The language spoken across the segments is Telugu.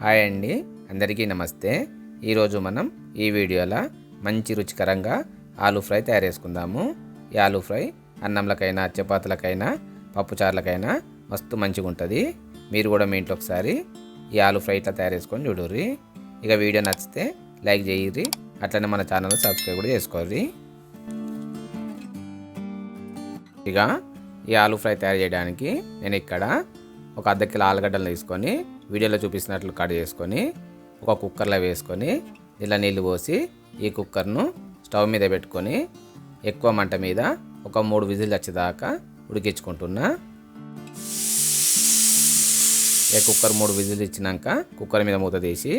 హాయ్ అండి, అందరికీ నమస్తే. ఈరోజు మనం ఈ వీడియోలో మంచి రుచికరంగా ఆలూ ఫ్రై తయారు చేసుకుందాము. ఈ ఆలూ ఫ్రై అన్నంలకైనా, చపాతీలకైనా, పప్పుచారులకైనా మస్తు మంచిగా ఉంటుంది. మీరు కూడా మీ ఇంట్లో ఒకసారి ఈ ఆలూ ఫ్రై ఇట్లా తయారు చేసుకొని చూడుర్రి. ఇక వీడియో నచ్చితే లైక్ చేయిర్రి, అట్లనే మన ఛానల్ సబ్స్క్రైబ్ కూడా చేసుకోర్రి. ఇక ఈ ఆలూ ఫ్రై తయారు చేయడానికి నేను ఇక్కడ ఒక అర్ధ కిలో ఆలుగడ్డలు తీసుకొని వీడియోలో చూపిస్తున్నట్లు కట్ చేసుకొని ఒక కుక్కర్లో వేసుకొని ఇలా నీళ్ళు పోసి ఈ కుక్కర్ను స్టవ్ మీద పెట్టుకొని ఎక్కువ మంట మీద ఒక 3 విజిల్లు వచ్చేదాకా ఉడికించుకుంటున్నా. ఈ కుక్కర్ 3 విజిల్లు ఇచ్చినాక కుక్కర్ మీద మూత తీసి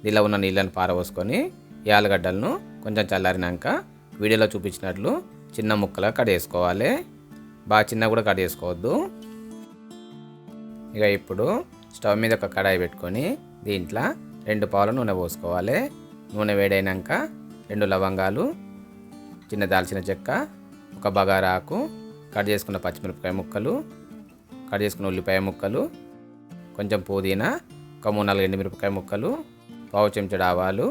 దీనిలో ఉన్న నీళ్ళని పారబోసుకొని ఈ ఆలుగడ్డలను కొంచెం చల్లారినాక వీడియోలో చూపించినట్లు చిన్న ముక్కలుగా కట్ చేసుకోవాలి. బాగా చిన్న కూడా కట్ చేసుకోవద్దు. ఇక ఇప్పుడు స్టవ్ మీద ఒక కడాయి పెట్టుకొని దీంట్లో 2 పావుల నూనె పోసుకోవాలి. నూనె వేడైనాక 2 లవంగాలు, చిన్న దాల్చిన చెక్క, ఒక బగారా ఆకు, కట్ చేసుకున్న పచ్చిమిరపకాయ ముక్కలు, కట్ చేసుకున్న ఉల్లిపాయ ముక్కలు, కొంచెం పుదీనా, ఒక 3-4 ఎండుమిరపకాయ ముక్కలు, పావు చెంచా ఆవాలు,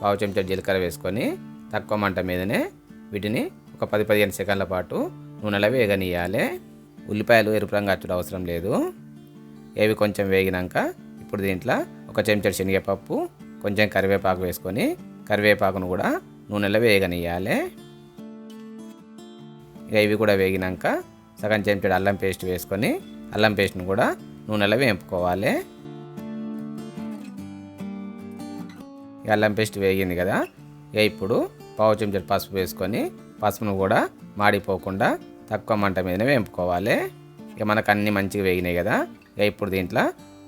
పావు చెంచా జీలకర్ర వేసుకొని తక్కువ మంట మీదనే వీటిని ఒక 10-15 సెకండ్ల పాటు నూనెలో వేగనీయాలి. ఉల్లిపాయలు ఎరుపు రంగు వచ్చుడు అవసరం లేదు. ఇవి కొంచెం వేగినాక ఇప్పుడు దీంట్లో ఒక చెంచా శనగపప్పు, కొంచెం కరివేపాకు వేసుకొని కరివేపాకును కూడా నూనెలో వేగనీయాలి. ఇక ఇవి కూడా వేగినాక సగం చెంచా అల్లం పేస్ట్ వేసుకొని అల్లం పేస్ట్ను కూడా నూనెలో వేపుకోవాలి. ఇక అల్లం పేస్ట్ వేగింది కదా, ఇక ఇప్పుడు పావు చెంచా పసుపు వేసుకొని పసుపును కూడా మాడిపోకుండా తక్కువ మంట మీదనే వేపుకోవాలి. ఇక మనకు అన్నీ మంచిగా వేగినాయి కదా, ఇక ఇప్పుడు దీంట్లో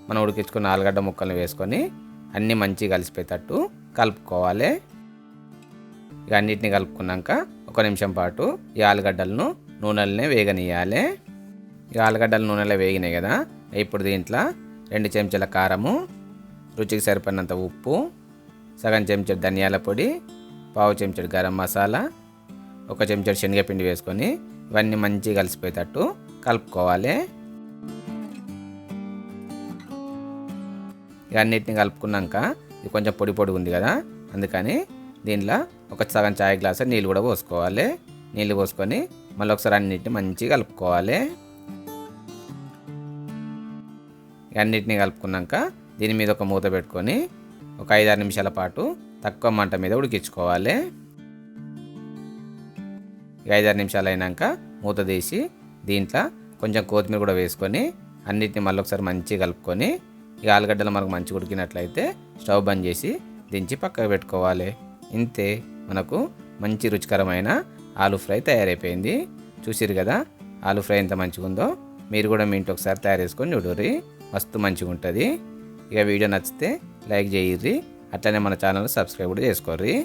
మనం ఉడికించుకున్న ఆలుగడ్డ ముక్కలను వేసుకొని అన్నీ మంచిగా కలిసిపోయేటట్టు కలుపుకోవాలి. ఇక అన్నిటిని కలుపుకున్నాక 1 నిమిషం పాటు ఈ ఆలుగడ్డలను నూనెలనే వేగనీయాలి. ఈ ఆలుగడ్డలు నూనెలో వేగినాయి కదా, ఇప్పుడు దీంట్లో 2 చెంచాల కారము, రుచికి సరిపడినంత ఉప్పు, సగం చెంచా ధనియాల పొడి, పావు చెంచా గరం మసాలా, 1 చెంచా శనగపిండి వేసుకొని ఇవన్నీ మంచిగా కలిసిపోయేటట్టు కలుపుకోవాలి. ఇక అన్నిటిని కలుపుకున్నాక ఇది కొంచెం పొడి పొడి ఉంది కదా, అందుకని దీనిలో ఒక సగం చాయ్ గ్లాసు నీళ్ళు కూడా పోసుకోవాలి. నీళ్ళు పోసుకొని మళ్ళీ ఒకసారి అన్నిటిని మంచిగా కలుపుకోవాలి. అన్నిటిని కలుపుకున్నాక దీని మీద ఒక మూత పెట్టుకొని ఒక 5-6 నిమిషాల పాటు తక్కువ మంట మీద ఉడికించుకోవాలి. 5-6 నిమిషాలు అయినాక మూత తీసి దీంట్లో కొంచెం కొత్తిమీర కూడా వేసుకొని అన్నిటిని మళ్ళీ ఒకసారి మంచిగా కలుపుకొని ఇక ఆలుగడ్డలు మనకు మంచిగా ఉడికినట్లయితే స్టవ్ బంద్ చేసి దించి పక్కకు పెట్టుకోవాలి. ఇంతే, మనకు మంచి రుచికరమైన ఆలూ ఫ్రై తయారైపోయింది. చూసిరు కదా ఆలూ ఫ్రై ఎంత మంచిగా ఉందో. మీరు కూడా మీ ఇంట్లో ఒకసారి తయారు చేసుకొని చూడుర్రి, మస్తు మంచిగా ఉంటుంది. ఇక వీడియో నచ్చితే లైక్ చేయిర్రి, అట్లనే మన ఛానల్ సబ్స్క్రైబ్ కూడా చేసుకోర్రి.